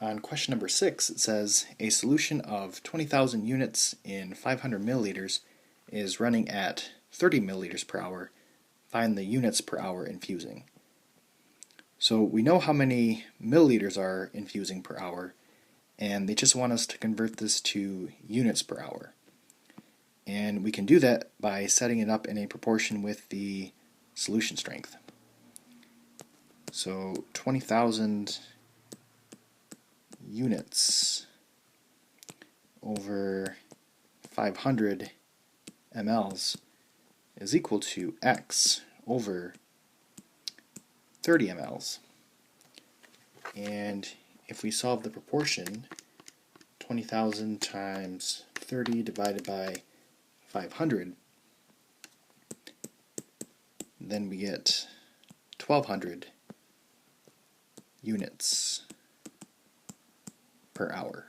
On question number 6, it says a solution of 20,000 units in 500 milliliters is running at 30 milliliters per hour. Find the units per hour infusing. So we know how many milliliters are infusing per hour, and they just want us to convert this to units per hour. And we can do that by setting it up in a proportion with the solution strength. So 20,000 units over 500 mLs is equal to X over 30 mLs. And if we solve the proportion, 20,000 times 30 divided by 500, then we get 1,200 units per hour.